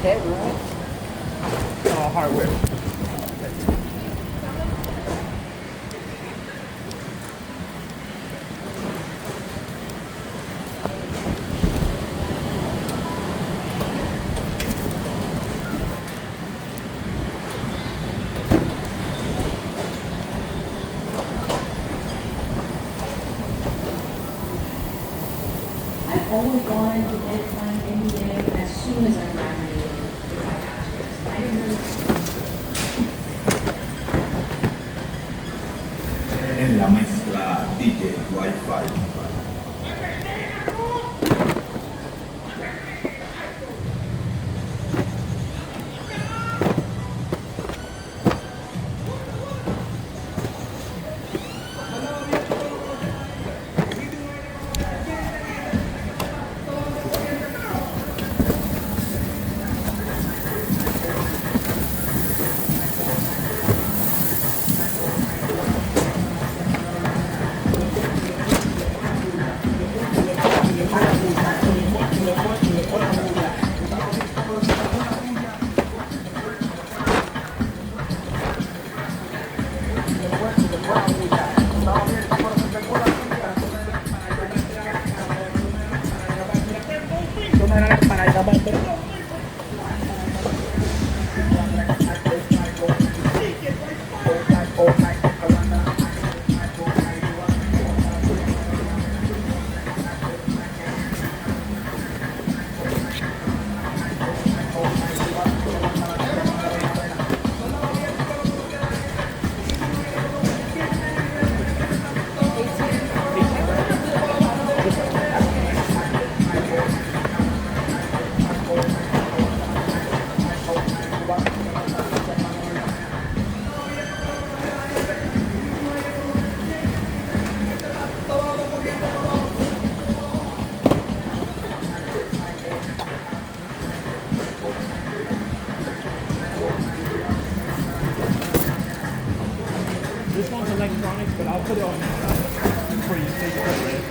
Headroom. Hardware. I've always wanted to get my MBA as soon as I graduated with my bachelor's. I didn't really. En la mezcla DJ Wi-Fi. This one's electronics, but I'll put it on for you. Take it.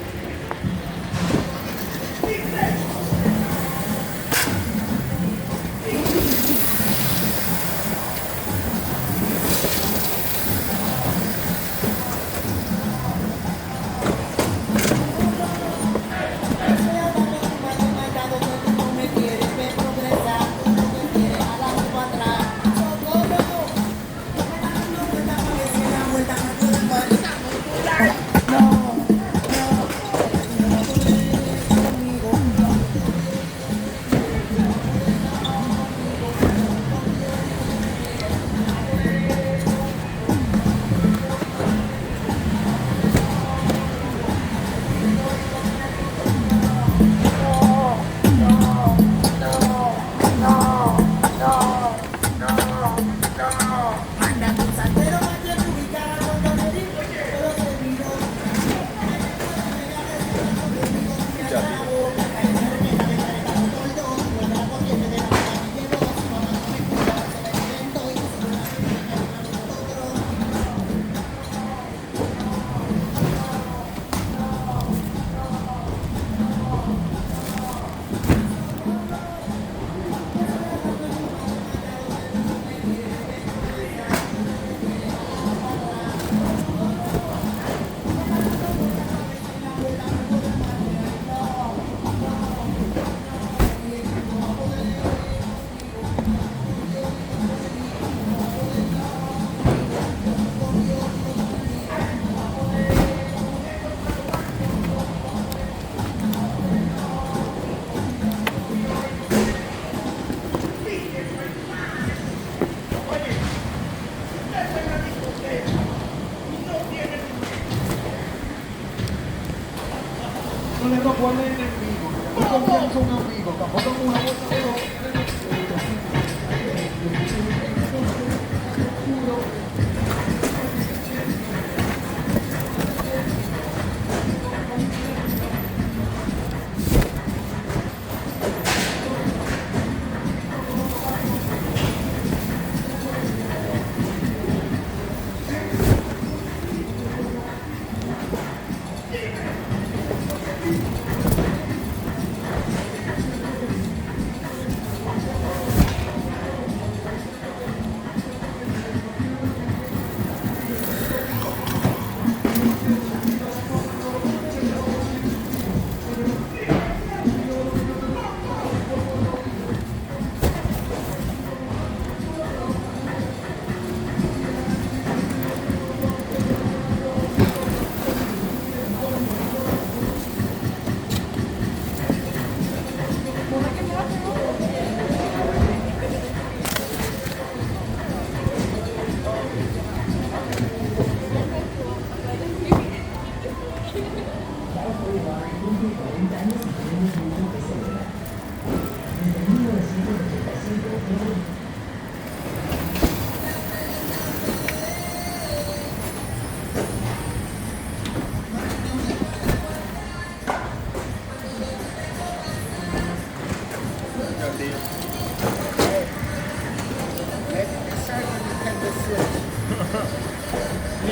Non è dopo a lei nel vivo, non confianza un amico, tampoco una volta però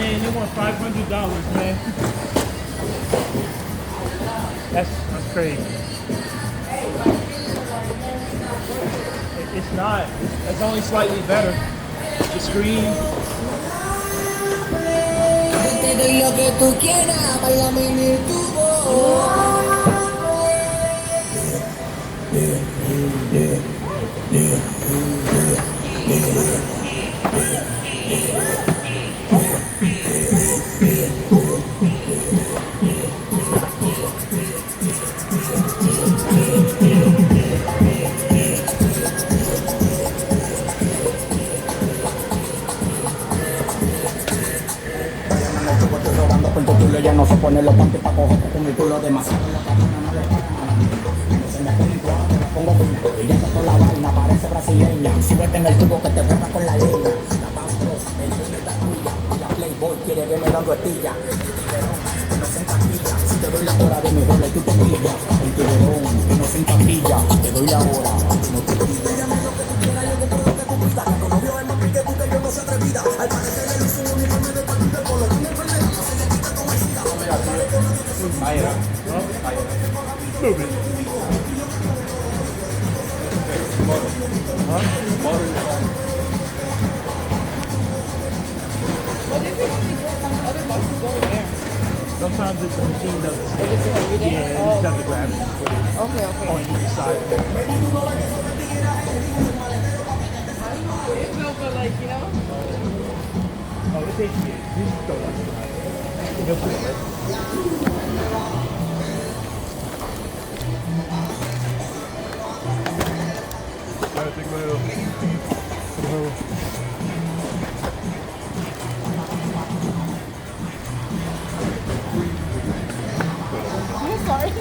man, they want $500, man. That's crazy. It's not. It's only slightly better. The screen. Te doy lo que tú quieras, bailame en el tubo. Ya no se pone los panties pa' coger con mi culo demasiado. Se me pone igual, me pongo con ella toda la vaina, parece brasileña. Súbete en el tubo que te borra con la leña. La Bambros, el tuyo está tuya. Y la Playboy quiere verme dando estilla. No se encapilla, si te doy la hora de mi rola y tú te pillas. El tiburón, que no se encapilla. Te doy la hora, no te pillas. Dígame lo que tú quieras, yo te puedo que tú pidas. Que tu novio es más pique tú que yo no se atrevida. Al parecer él hizo un uniforme de partido de polo. Tiene enfermedad, no se le quita con el SIDA. Stupid. Sometimes it's the machine does it. Yeah, it just does the gravity. Okay. On each side. It feels good, like, you know? Oh, it's HVA. You just throw that. You'll feel it. Gotta take my little. I'm sorry.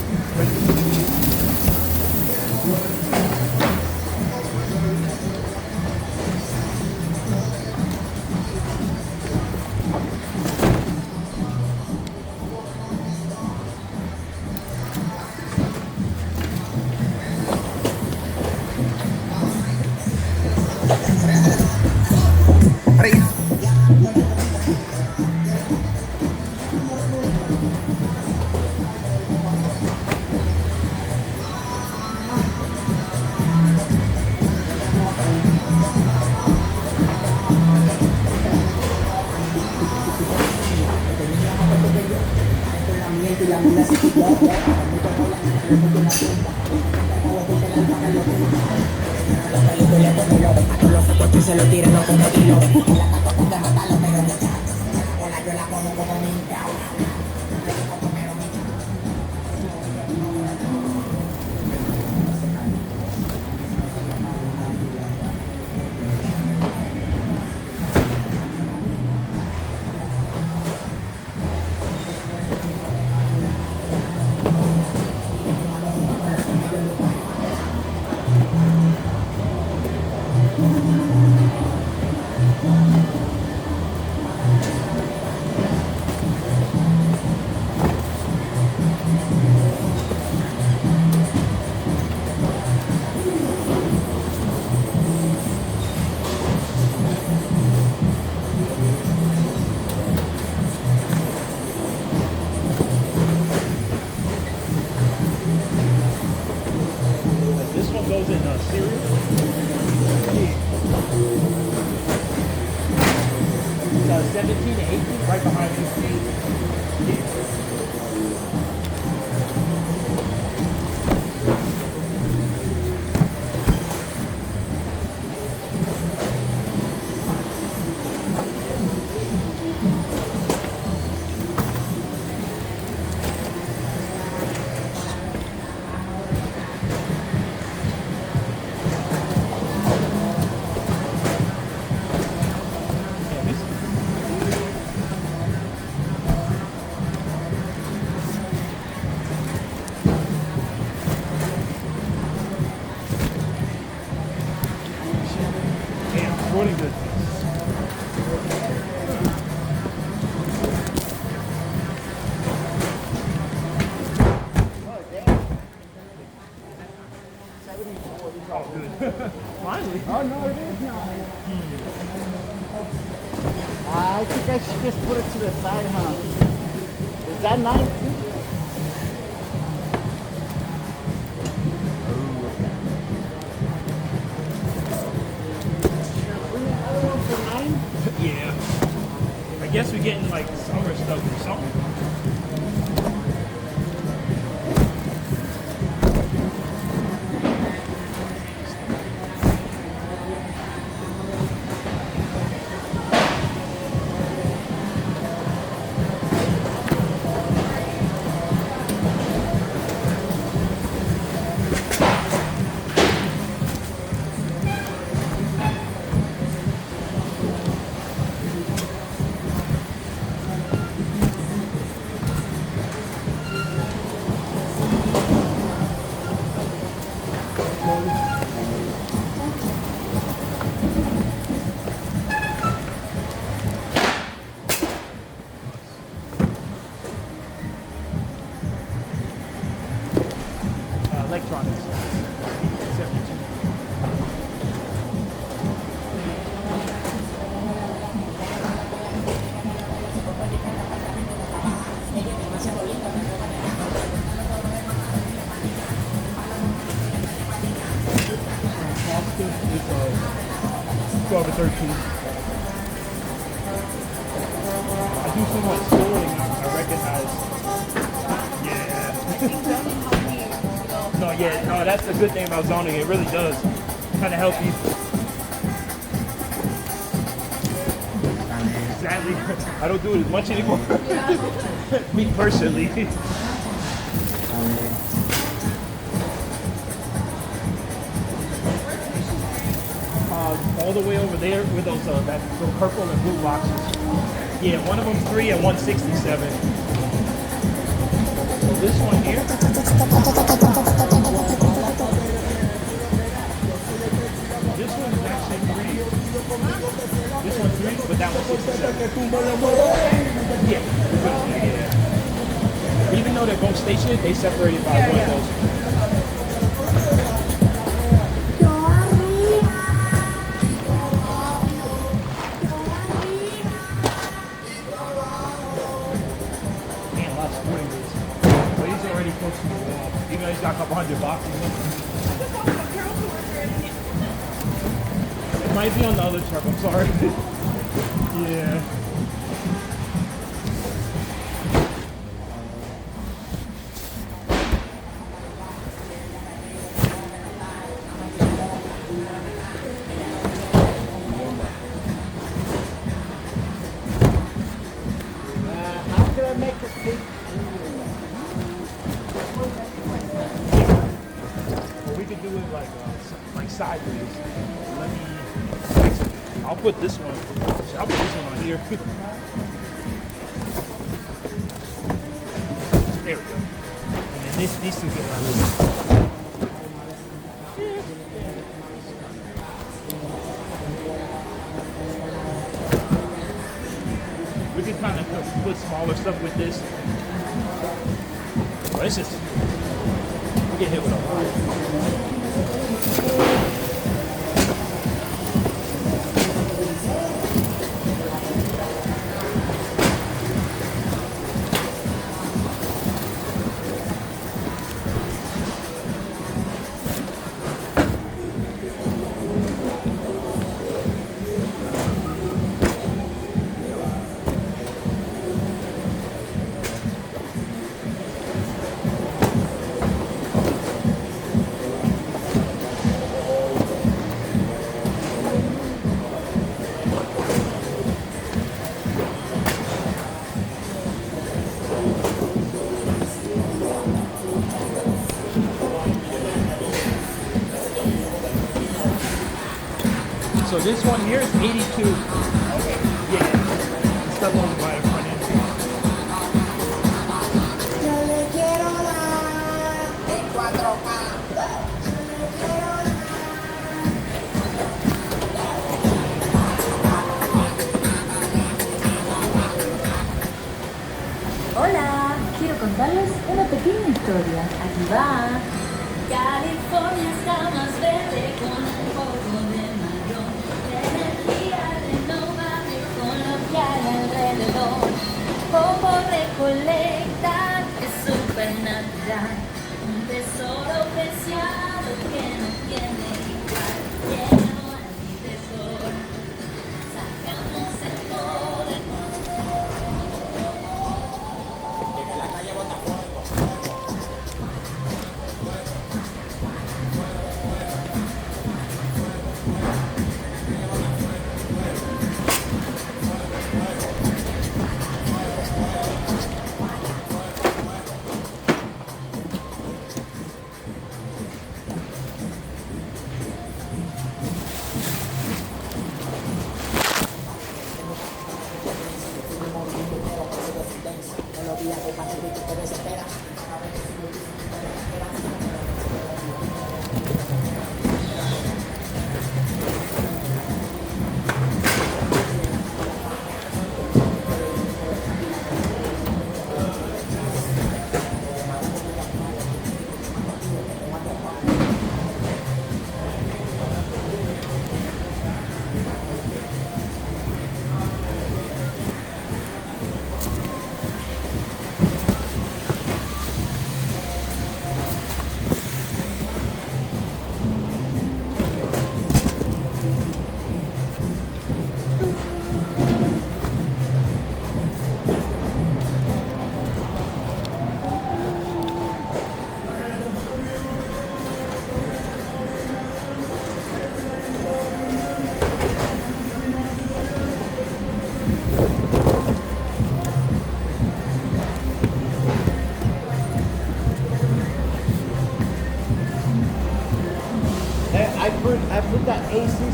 Se lo tiran los cocodrilos. La cato de matarlo, pero de echar. Hola, yo la como como minga. This one goes in cereal. It's 17 to 18, right behind you. Yeah. Really good. Oh, good. Finally. Oh, no, it is not. I think I should just put it to the side, huh? Is that nice? Yeah. I guess we're getting like summer stuff or something. Electronics. Fantastic. It's 12 or 13. I do so much schooling, I recognize. Yeah. No, yeah, no, that's the good thing about zoning. It really does kind of help you. Sadly, I don't do it as much anymore. Me personally. All the way over there with those that little purple and blue boxes. Yeah, one of them 3 and 167. So this one here. This one's actually 3. This one's 3, but that one's 67. Yeah. Even though they're both stationed, they separated by windows. Man, lots of sporting goods. But he's already close to the wall. Even though he's got a couple hundred boxes. It might be on the other truck, I'm sorry. Yeah. How can I make it big? We could do it like sideways. Let me. I'll put this one. I'll put this one on here. There we go. And then these two get on this. We can kind of put smaller stuff with this. But it's just, we get hit with a lot. So this one here is 82. Okay. Yeah. Stuff on the front end. Yo le quiero dar en 4K. Hola, quiero contarles una pequeña historia. Aquí va. California está más verde con un poco de marrón, de energía renovable.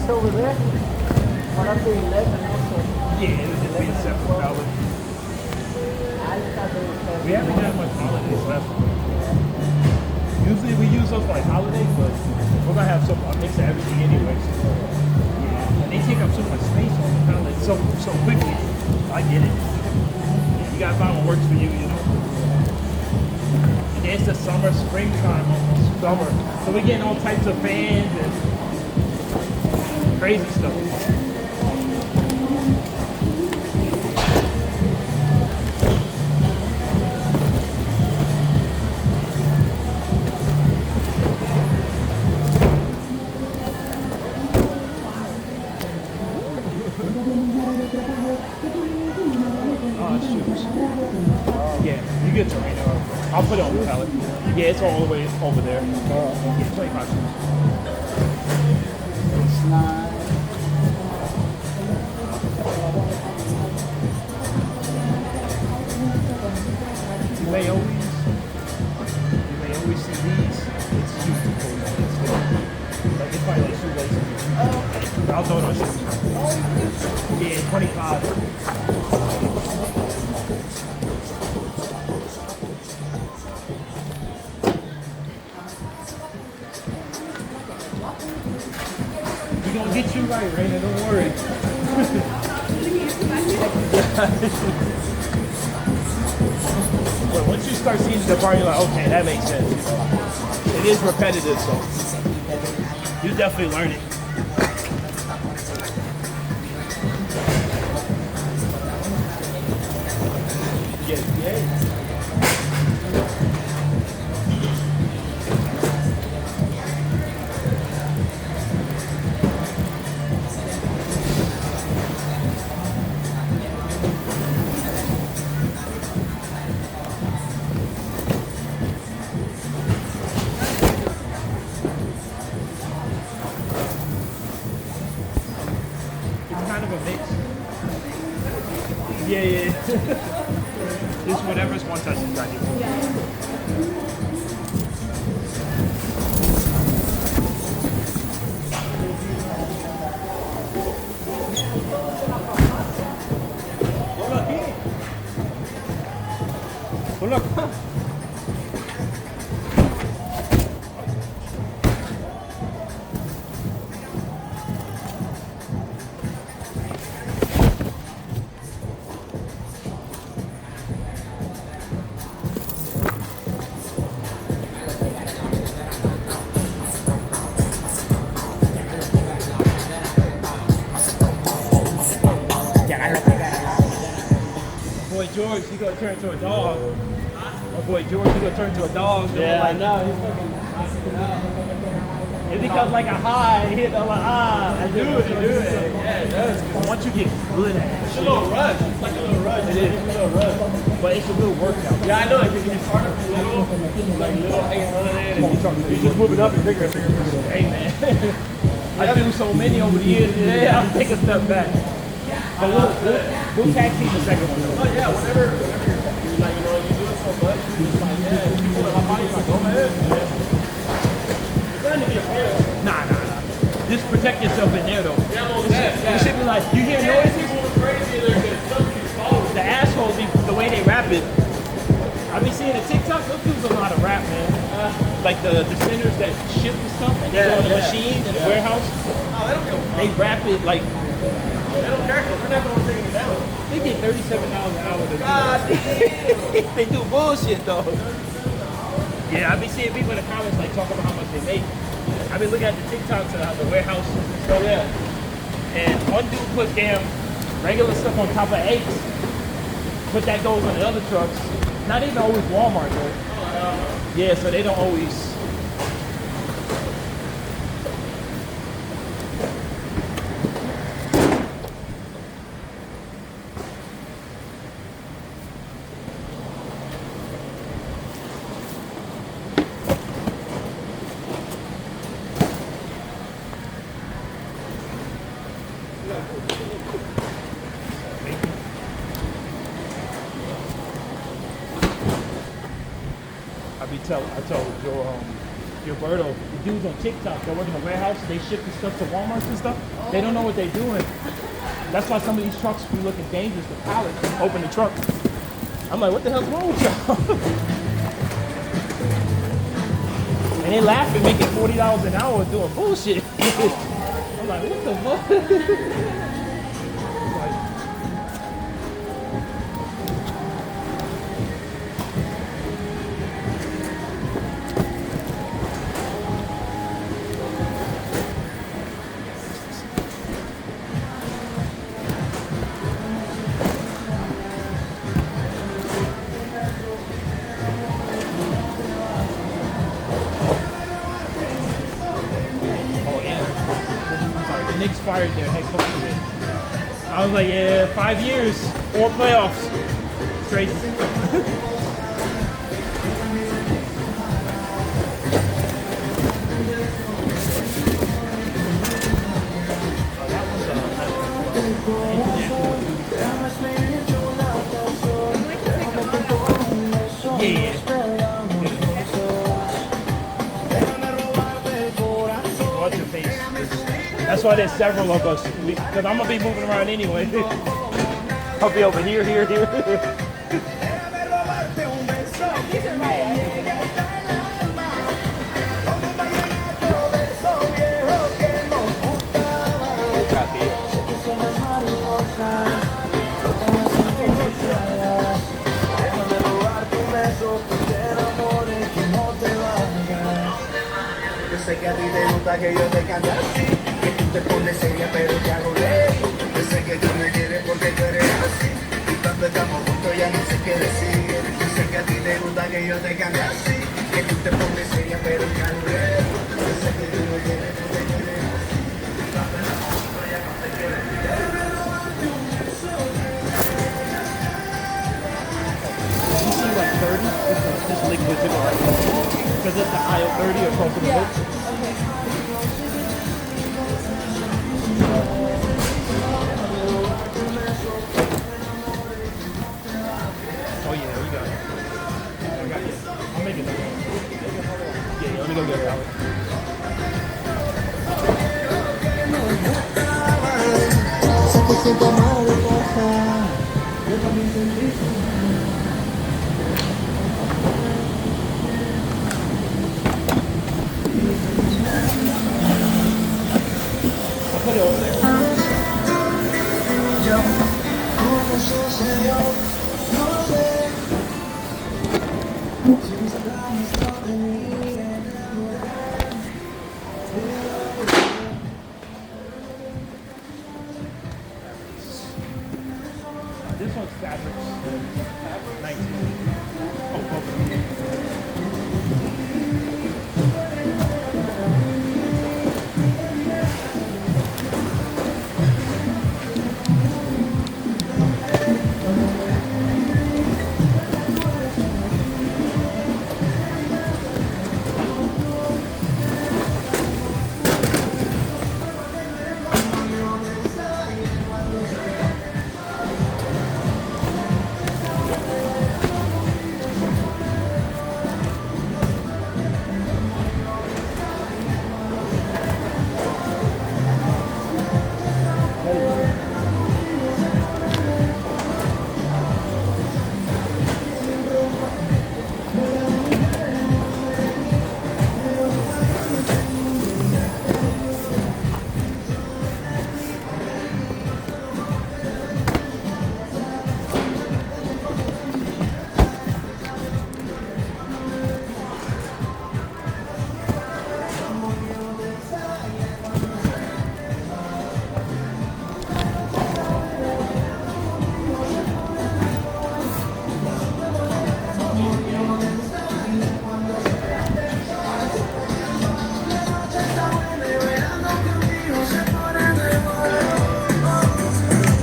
It's over there. One of the 11 also. Yeah, it would just be a separate color. We haven't got much holidays left. Usually we use those for like holidays, but we're gonna have a mix of everything anyway. Yeah, and they take up so much space on the pallet so quickly. I get it. You gotta find what works for you, you know. And it's the summer, springtime almost, summer. So we're getting all types of fans and crazy stuff. Yeah, you get to right now. I'll put it on the pallet. Yeah, it's all the way over there. Yeah, 25 shoes. It's not. You may always see these. It's huge. It's like it's probably like shoelaces. I'll throw it on shoes. Yeah, 25. We're gonna get you right, Raina, don't worry. But once you start seeing the part, you're like, okay, that makes sense. You know? It is repetitive, so you definitely learn it. Yeah. Kind of a mix. Yeah. Just whatever's one touch is got you. Look. Boy George, he gonna turn into a dog. My boy George, he gonna turn into a dog. Yeah, like, I know. He's fucking knocking it out. It becomes like a high hit. I'm like, I do it. Yeah, it does. Once you get good at it, It's a little rush. It's like a little rush. It is. It's a little rush. but it's a real workout. Yeah, I know. It gets harder for little, like little hanging on it. And You just move it up and bigger and bigger and bigger. Hey man, I do so many over the years. Yeah, I'll take a step back. But we'll tag team the second one though. oh yeah, whenever you're like, you know, you do it so much, you're just like, yeah, you want to hop on, you're like, go ahead. It's not to be afraid of. Nah. Just protect yourself in there though. Yeah, well, You should be like, you hear noises? People are crazy, they're good. Some people The assholes, the way they rap it. I be seeing a TikTok, those dudes a lot of rap, man. Like the centers that ship the stuff and they go on the machine in the warehouse. oh, they don't give a fuck. They rap it like They don't care, because they're not going to take it down. they get $37 an hour to do God that. They do bullshit though. Yeah, I be seeing people in the comments like talking about how much they make. I been looking at the TikToks of the warehouses and stuff. Yeah. And one dude put damn regular stuff on top of eggs. But that goes on the other trucks. Not even always Walmart though. Yeah, so they don't always. I told Joe, Gilberto, the dudes on TikTok that work in the warehouse, they ship the stuff to Walmart and stuff. They don't know what they're doing. That's why some of these trucks be looking dangerous with pallets. Open the truck. I'm like, what the hell's wrong with y'all? And they laugh at making $40 an hour doing bullshit. I'm like, what the fuck? The Knicks fired their head coach today. I was like, yeah, 5 years, 4 playoffs. It's crazy. Yeah. What's your face? That's why there's several of us. Because I'm going to be moving around anyway. I'll be over here, here, here. Yo sé que a ti te gusta que yo te cante así, que tú te pones seria pero te hago reír. Yo sé que tú me quieres porque tú eres así, y cuando estamos juntos ya no sé qué decir. Yo sé que a ti te gusta que yo te cante así, que tú te pones seria pero te hago reír. Yo sé que tú me quieres porque tú eres así, y cuando estamos juntos ya no sé qué decir. You see like 30? This liquid right here. Because it's the aisle 30 across the book. Oh yeah, we got it. I got it. I'll make it. Yeah, let me go get it out. Sé que siento mariposa. Yo también sentí. I'll put it over there. ¿Cómo sucedió? No sé. Si buscamos lo de mí enamorar. This one's fabrics. 19. Oh, both of them.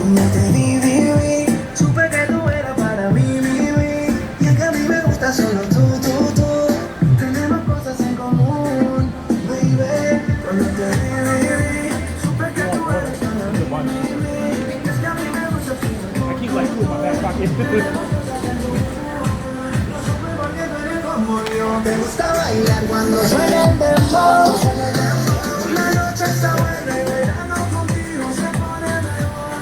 No te vi, supe que tú eras para mí, y es que a mí me gusta solo tú. Tenemos cosas en común, baby. Cuando te vi, supe que tú eras para mí, y es que a mí me gusta solo tú. I keep like in my back pocket. Supe porque tú eres como yo. te gusta bailar cuando suena el dembow. La noche está buena y bailando contigo se pone mejor.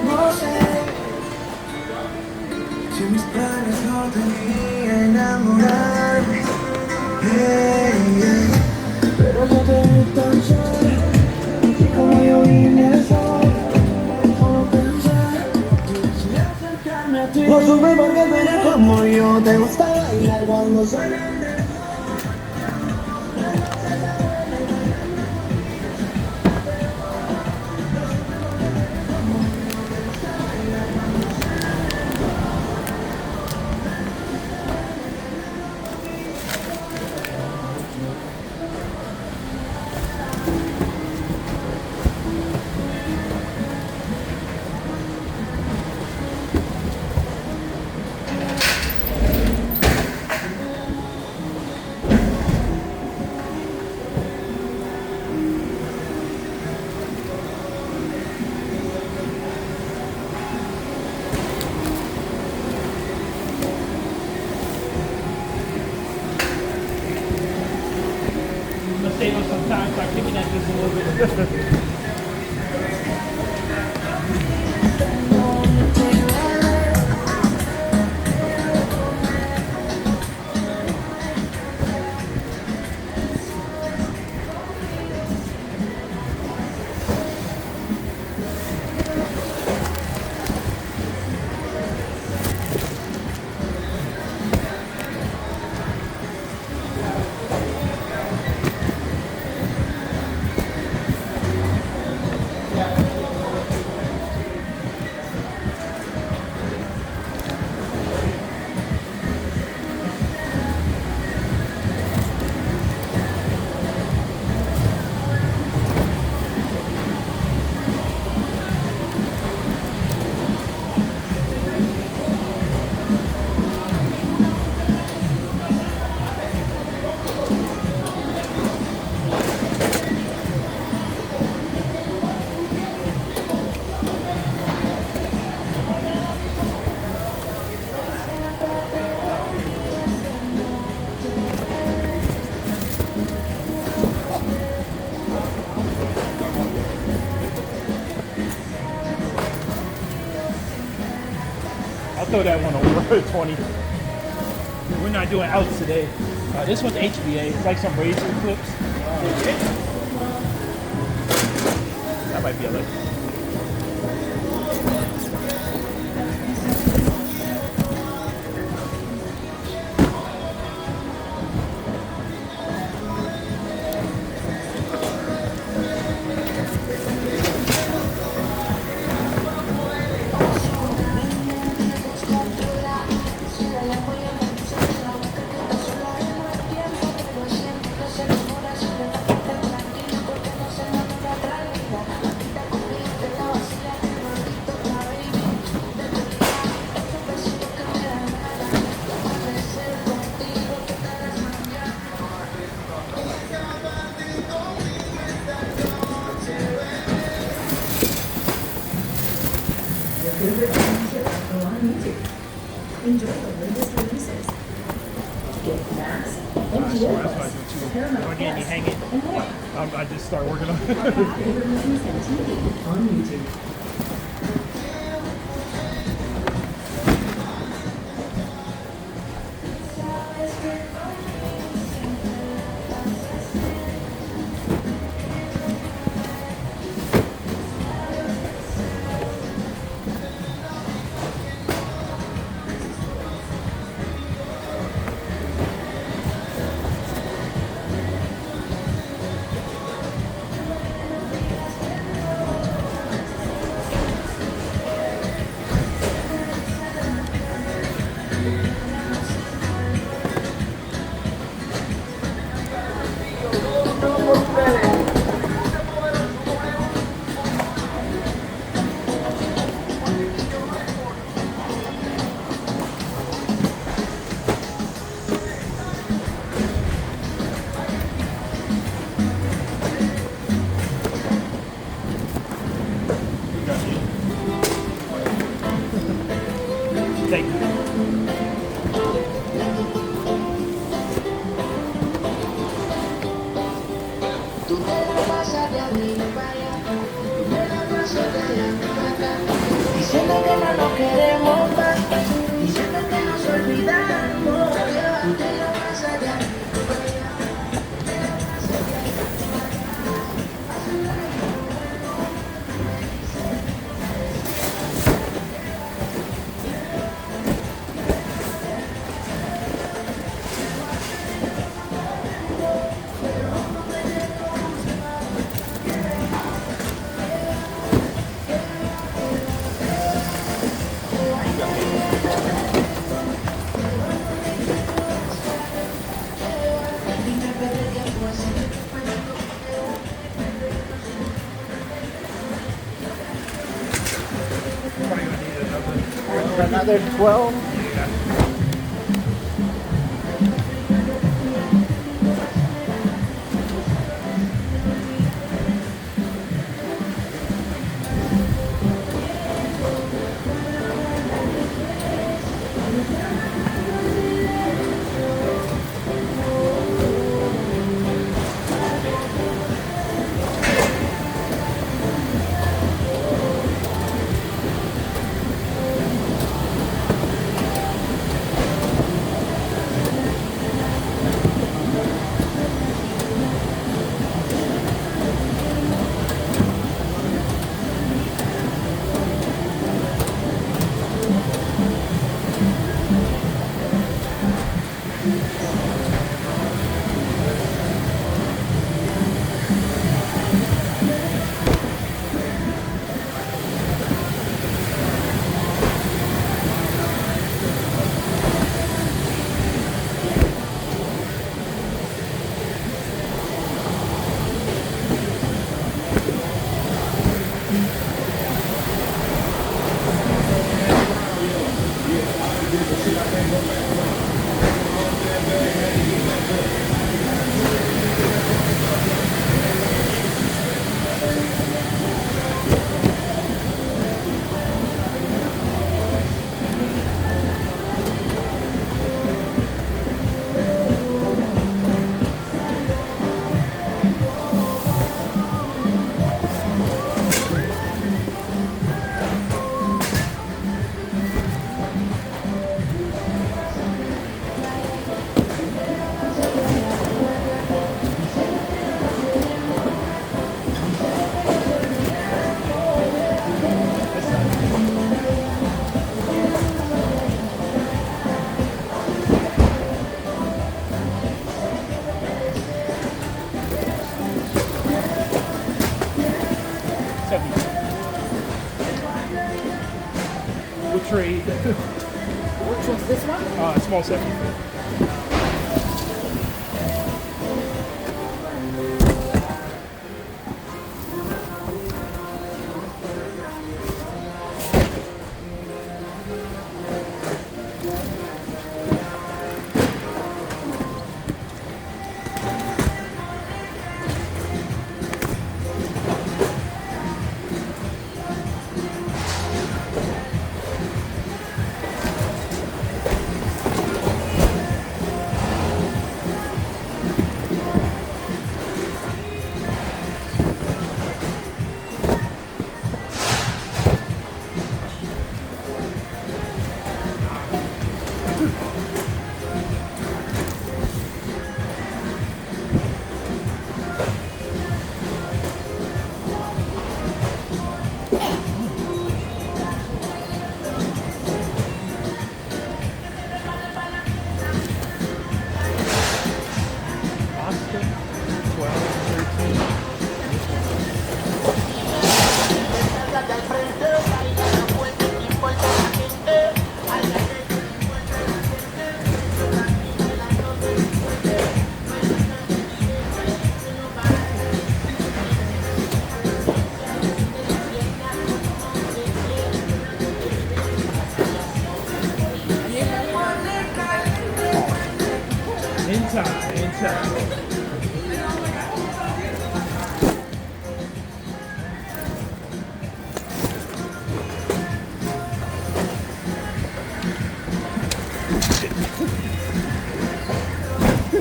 No sé si mis planes no tenía enamorarme, hey, hey. Pero yo te vi tan sola, como yo vine sola, solo pensar si acercarme a ti. No supe por qué tú eres como yo, te gusta bailar cuando suena el dembow. Potatoes sometimes start picking at this a little bit. I'll throw that one over 20. We're not doing outs today. This one's HBA. It's like some razor clips. That might be a little. Enjoy the latest releases. Get mass, That's MTO what I Plus, do too. Paramount If I get any Plus, hanging, and more. I just start working on it. Favorite movies and TV on YouTube. diciendo que no nos queremos más, diciendo que nos olvidamos. ¿Qué nos pasa de aquí? Probably gonna need another. Another 12. We'll trade. Which one's this one? Small 70.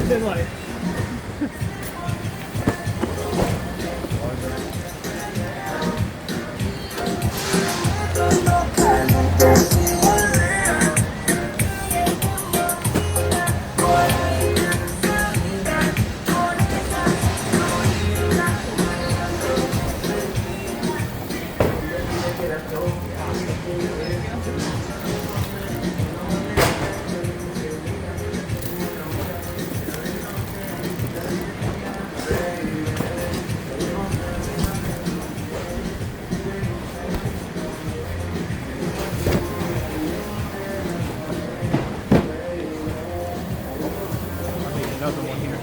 Then like Loca, Another one here.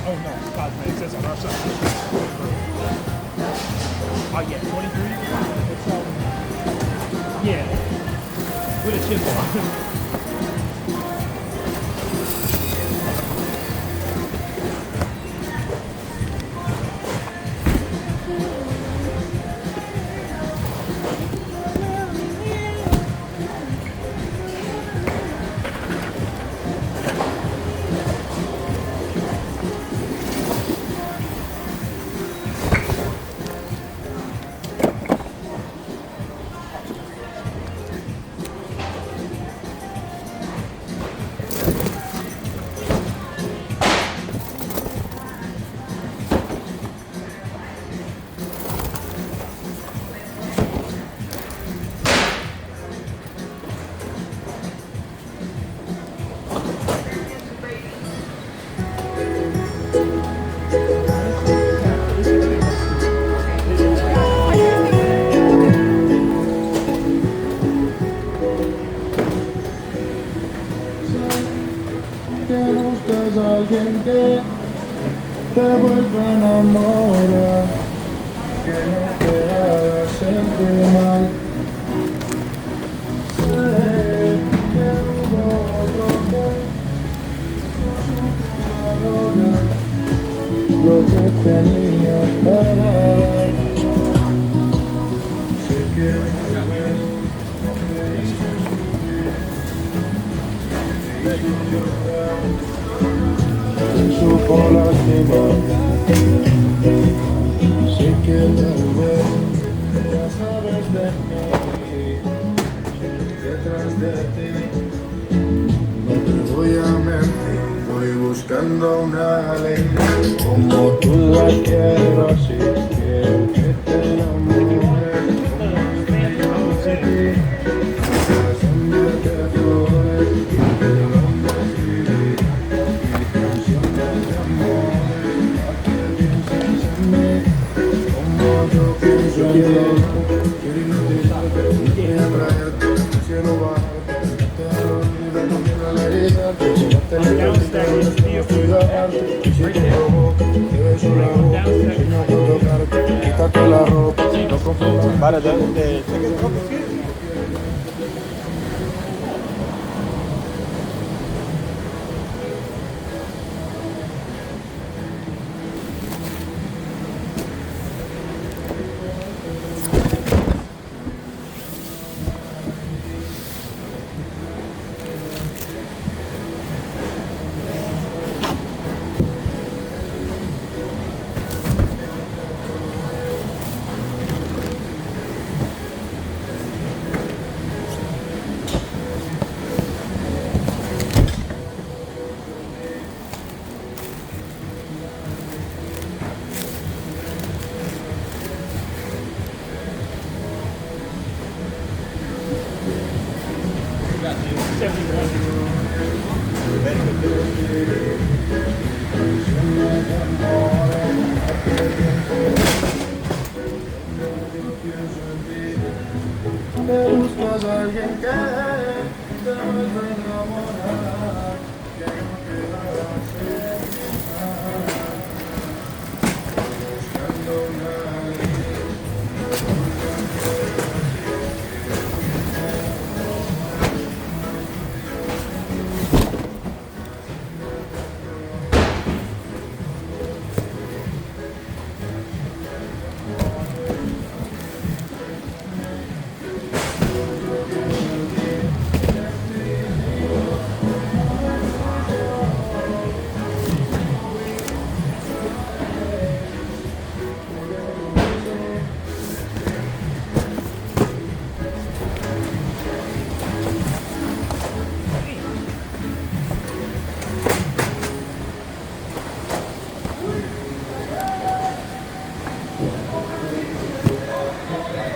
Oh no, cosmetics. That's on our side. Oh yeah, 23. It's yeah, with a chip on. Que buscas a alguien que te vuelva a enamorar, que no te haga sentir mal. Sé que hubo otro que valora lo que tenía para dar. Sé que supo lastimar. Sé que tal vez ya sabes de mí, detrás de ti. No te voy a mentir, voy buscando una alegría como tú la quiero, así que te enamores de ti. Enviarte flores y te lo escribir. Pienso en ti, quiero hipnotizarte, quiero atraerte, quiero bajarte, te lo olvido, no quiero alegrizarte, llevarte la camiseta, no estoy dejarte, si te provoco, te beso la boca, sueño con tocarte, quítate la ropa, no confundas. Para de cheque. Me buscas a alguien que te vuelva a enamorar, que no quedara cerca, buscando una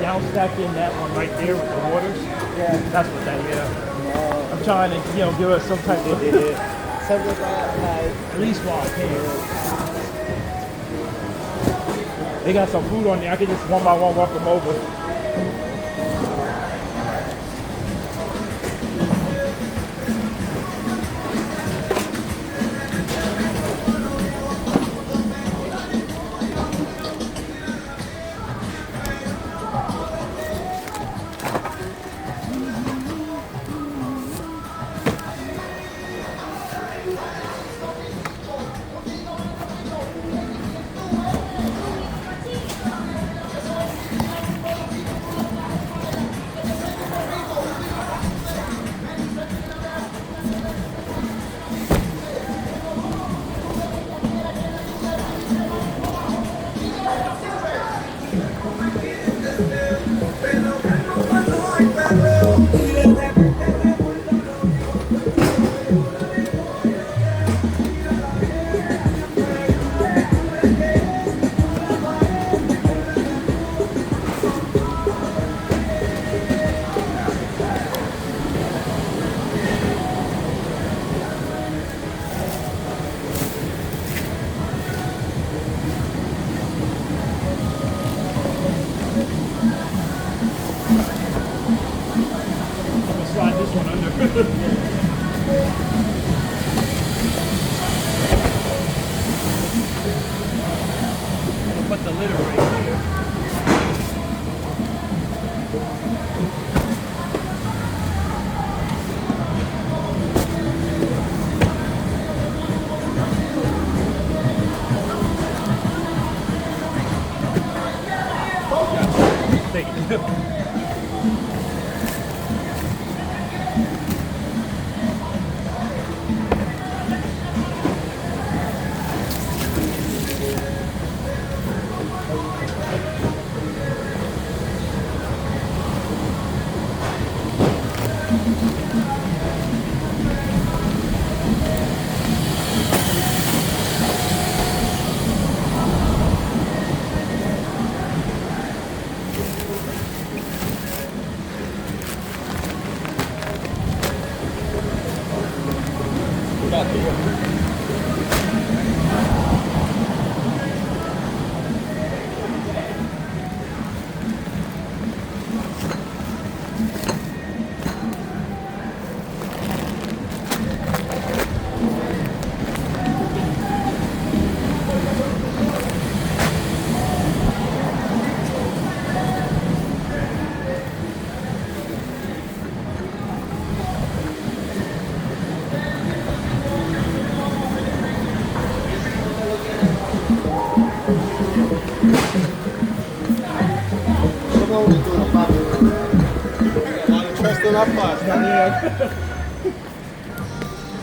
Down stack in that one right there with the waters. Yeah. That's what that is. I'm trying to, give us some type of Something like at least while I can. They got some food on there. I can just one by one walk them over. Slide this one under. I'm gonna put the lid right here. Thank you.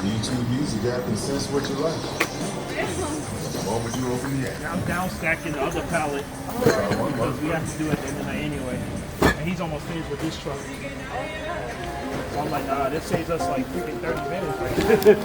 YouTube Music app and sense what you like. What would you open the app? I'm down stacking the other pallet because we have to do it at the end of the night anyway. And he's almost finished with this truck. So I'm like, nah, this saves us like freaking 30 minutes right there.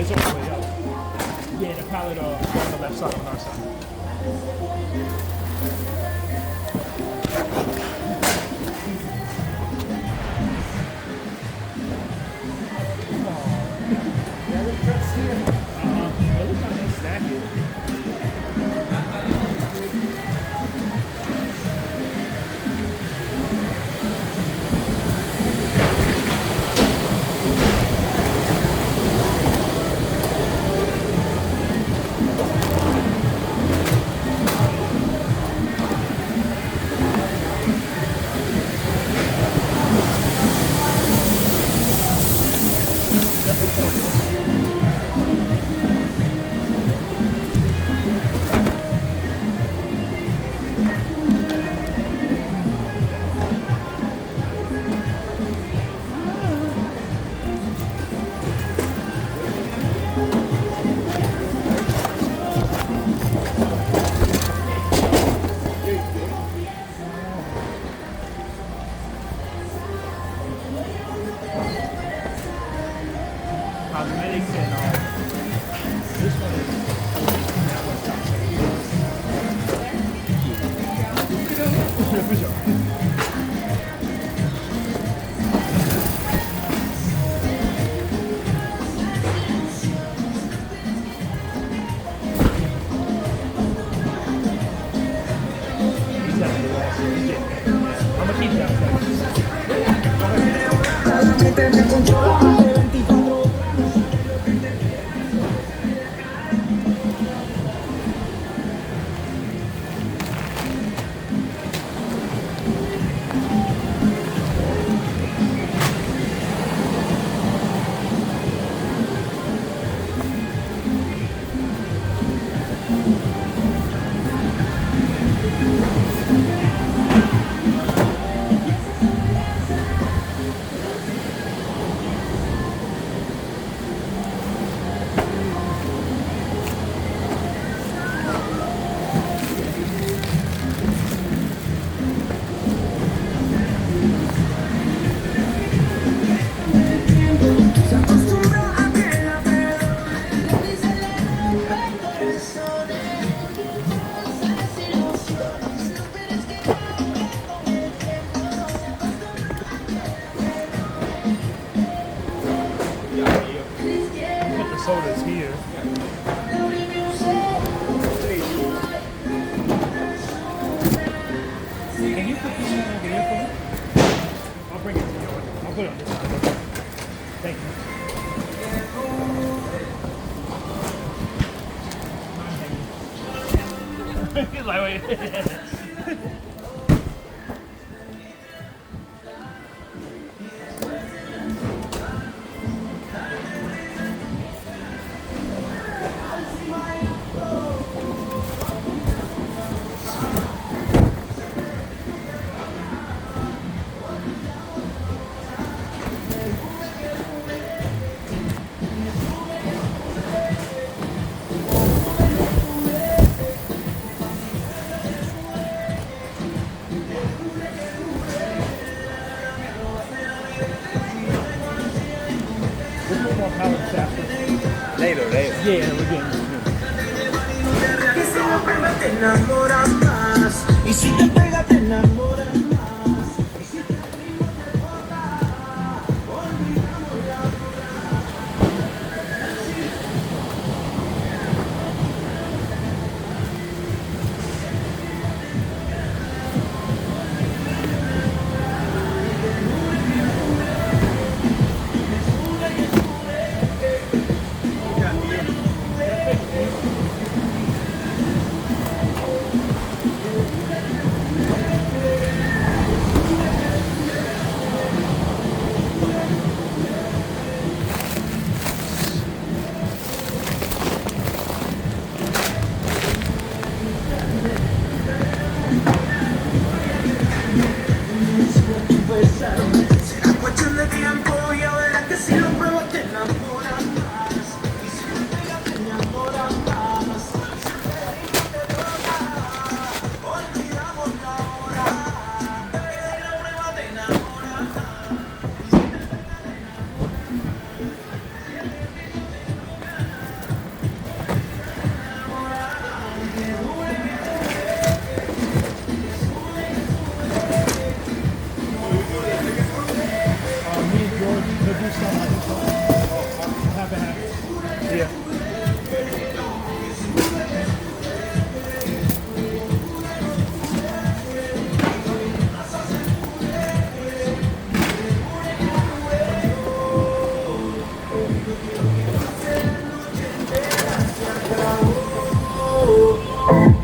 it's all the way up. Yeah, the pallet on the left side on our side. It looks like they stack it. Cosmetics and this one is that one's top for sure. He's having the wall, so he's getting better. I'm gonna keep that. Put the sodas here. Can you put this one over here for me? I'll bring it to you. I'll put it on this side. Thank you. He's like, wait. We'll put more pallets after. Later. Yeah, we're getting Que si no prueba te enamoras más. Y si te pega te enamoras más. Y si te animo te botas. Olvidamos la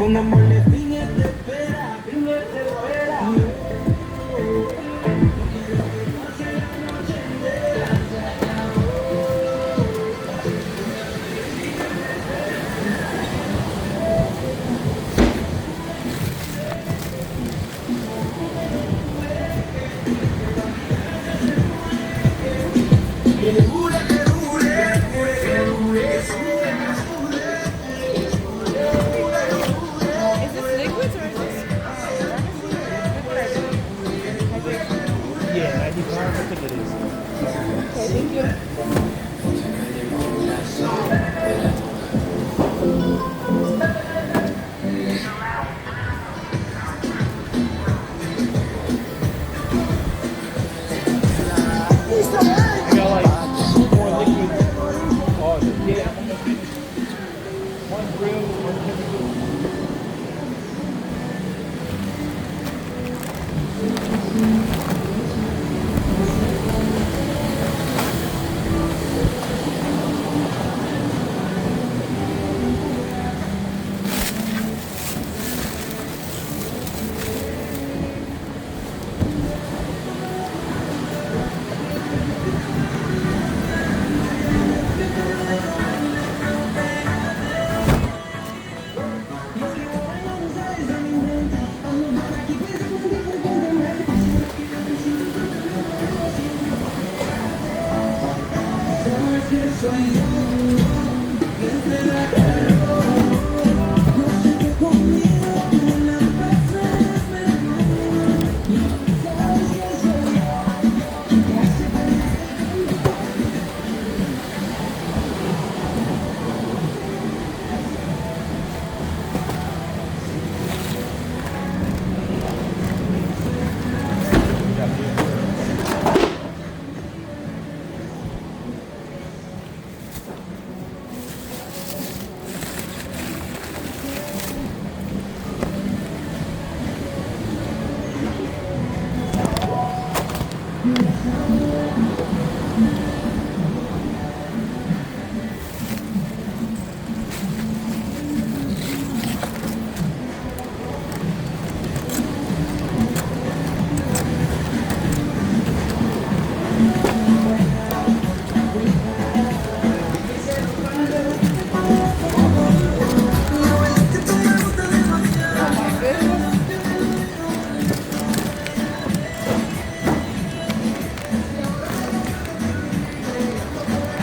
un amor de piña te espera, piña te espera. Is this liquids or is this Yeah, 95, I think it is. okay, thank you. I got like 2 more liquid. Oh, yeah, I'm almost finished. One grill, one chemical.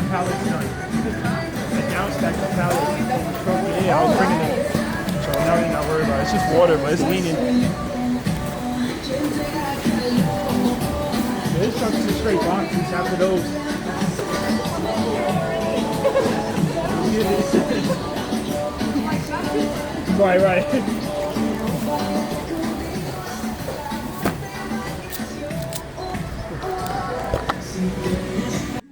Pallet's done. I downstacked the pallet in the truck. Yeah, I was bringing it. So now you're not worried about it. It's just water, but it's leaning. Yeah, this truck's just straight boxes after those. Right.